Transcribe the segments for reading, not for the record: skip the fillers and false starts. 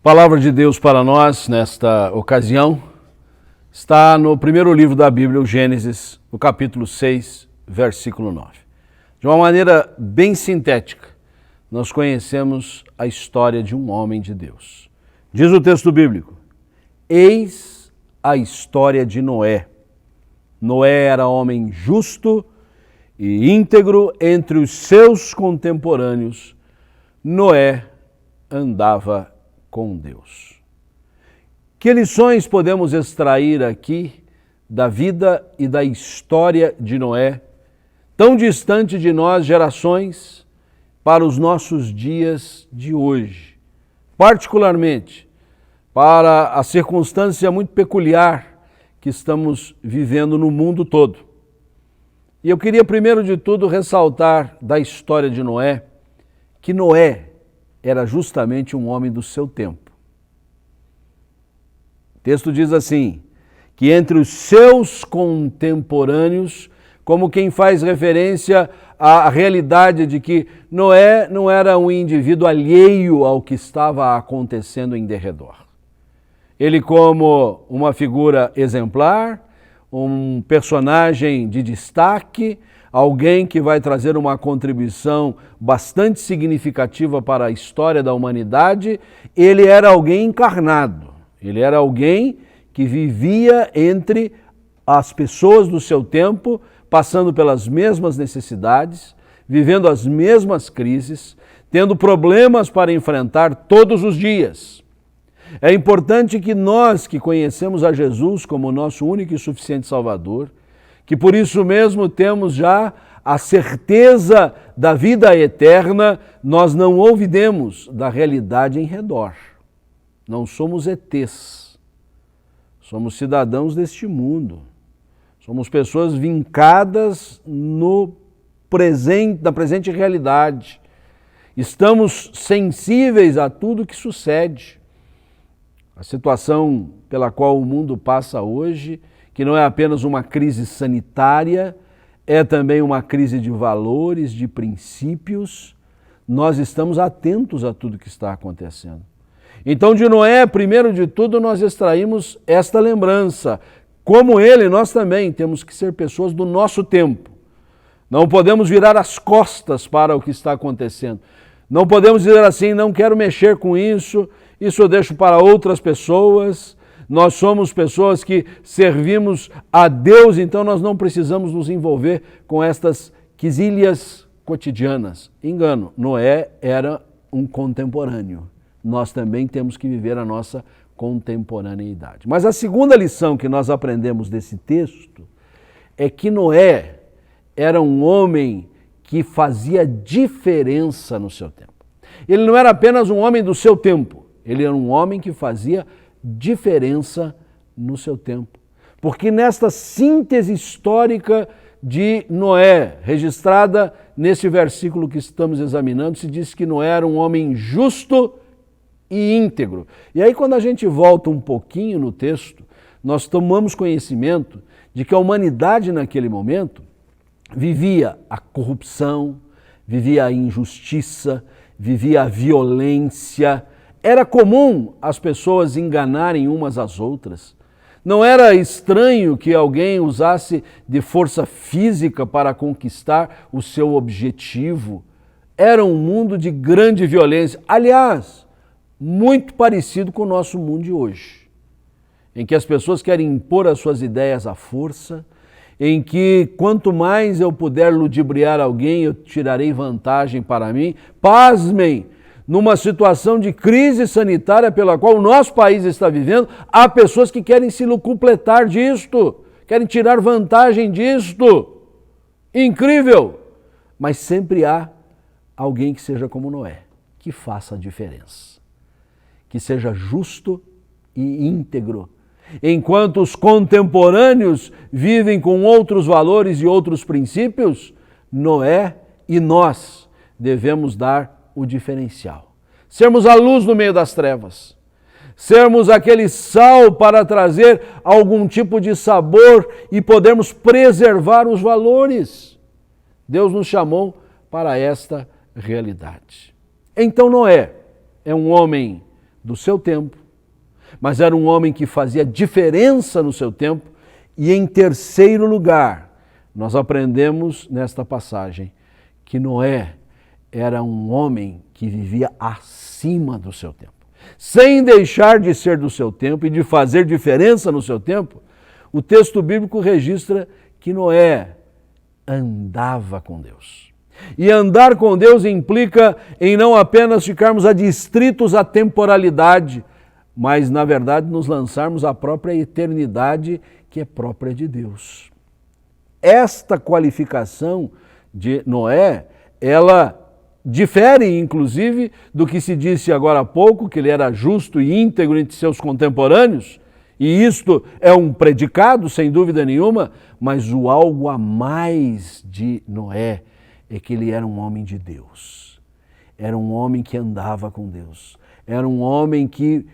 Palavra de Deus para nós, nesta ocasião, está no primeiro livro da Bíblia, o Gênesis, no capítulo 6, versículo 9. De uma maneira bem sintética, nós conhecemos a história de um homem de Deus. Diz o texto bíblico: eis a história de Noé. Noé era homem justo e íntegro entre os seus contemporâneos. Noé andava com Deus. Que lições podemos extrair aqui da vida e da história de Noé, tão distante de nós, gerações, para os nossos dias de hoje, particularmente para a circunstância muito peculiar que estamos vivendo no mundo todo. E eu queria, primeiro de tudo, ressaltar da história de Noé, que Noé era justamente um homem do seu tempo. O texto diz assim, que entre os seus contemporâneos, como quem faz referência à realidade de que Noé não era um indivíduo alheio ao que estava acontecendo em derredor. Ele, como uma figura exemplar, um personagem de destaque, alguém que vai trazer uma contribuição bastante significativa para a história da humanidade, ele era alguém encarnado, ele era alguém que vivia entre as pessoas do seu tempo, passando pelas mesmas necessidades, vivendo as mesmas crises, tendo problemas para enfrentar todos os dias. É importante que nós que conhecemos a Jesus como nosso único e suficiente Salvador, que por isso mesmo temos já a certeza da vida eterna, nós não olvidemos da realidade em redor. Não somos ETs, somos cidadãos deste mundo, somos pessoas vincadas na presente realidade. Estamos sensíveis a tudo que sucede. A situação pela qual o mundo passa hoje, que não é apenas uma crise sanitária, é também uma crise de valores, de princípios. Nós estamos atentos a tudo que está acontecendo. Então, de Noé, primeiro de tudo, nós extraímos esta lembrança. Como ele, nós também temos que ser pessoas do nosso tempo. Não podemos virar as costas para o que está acontecendo. Não podemos dizer assim, não quero mexer com isso eu deixo para outras pessoas. Nós somos pessoas que servimos a Deus, então nós não precisamos nos envolver com estas quesilhas cotidianas. Engano, Noé era um contemporâneo. Nós também temos que viver a nossa contemporaneidade. Mas a segunda lição que nós aprendemos desse texto é que Noé era um homem que fazia diferença no seu tempo. Ele não era apenas um homem do seu tempo, ele era um homem que fazia diferença no seu tempo. Porque nesta síntese histórica de Noé, registrada nesse versículo que estamos examinando, se diz que Noé era um homem justo e íntegro. E aí, quando a gente volta um pouquinho no texto, nós tomamos conhecimento de que a humanidade naquele momento vivia a corrupção, vivia a injustiça, vivia a violência. Era comum as pessoas enganarem umas às outras. Não era estranho que alguém usasse de força física para conquistar o seu objetivo. Era um mundo de grande violência. Aliás, muito parecido com o nosso mundo de hoje, em que as pessoas querem impor as suas ideias à força, em que quanto mais eu puder ludibriar alguém, eu tirarei vantagem para mim. Pasmem! Numa situação de crise sanitária pela qual o nosso país está vivendo, há pessoas que querem se lucupletar disto, querem tirar vantagem disto. Incrível! Mas sempre há alguém que seja como Noé, que faça a diferença, que seja justo e íntegro. Enquanto os contemporâneos vivem com outros valores e outros princípios, Noé e nós devemos dar o diferencial. Sermos a luz no meio das trevas. Sermos aquele sal para trazer algum tipo de sabor e podermos preservar os valores. Deus nos chamou para esta realidade. Então Noé é um homem do seu tempo, mas era um homem que fazia diferença no seu tempo. E em terceiro lugar, nós aprendemos nesta passagem que Noé era um homem que vivia acima do seu tempo. Sem deixar de ser do seu tempo e de fazer diferença no seu tempo, o texto bíblico registra que Noé andava com Deus. E andar com Deus implica em não apenas ficarmos adstritos à temporalidade, mas, na verdade, nos lançarmos à própria eternidade que é própria de Deus. Esta qualificação de Noé, ela difere, inclusive, do que se disse agora há pouco, que ele era justo e íntegro entre seus contemporâneos, e isto é um predicado, sem dúvida nenhuma, mas o algo a mais de Noé é que ele era um homem de Deus. Era um homem que andava com Deus. Era um homem que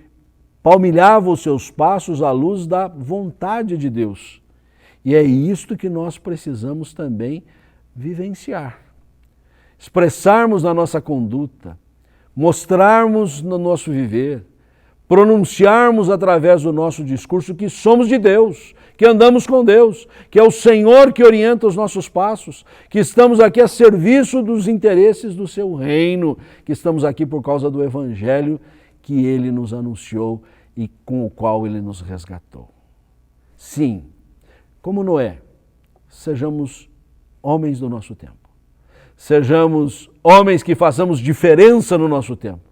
palmilhava os seus passos à luz da vontade de Deus. E é isto que nós precisamos também vivenciar. Expressarmos na nossa conduta, mostrarmos no nosso viver, pronunciarmos através do nosso discurso que somos de Deus, que andamos com Deus, que é o Senhor que orienta os nossos passos, que estamos aqui a serviço dos interesses do seu reino, que estamos aqui por causa do Evangelho que Ele nos anunciou e com o qual Ele nos resgatou. Sim, como Noé, sejamos homens do nosso tempo. Sejamos homens que façamos diferença no nosso tempo.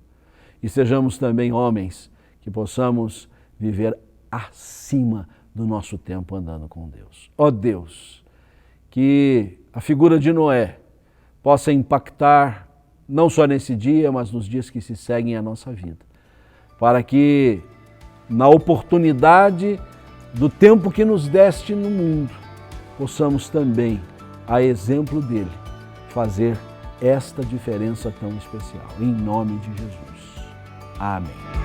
E sejamos também homens que possamos viver acima do nosso tempo andando com Deus. Ó Deus, que a figura de Noé possa impactar não só nesse dia, mas nos dias que se seguem a nossa vida. Para que, na oportunidade do tempo que nos deste no mundo, possamos também, a exemplo dele, fazer esta diferença tão especial. Em nome de Jesus. Amém.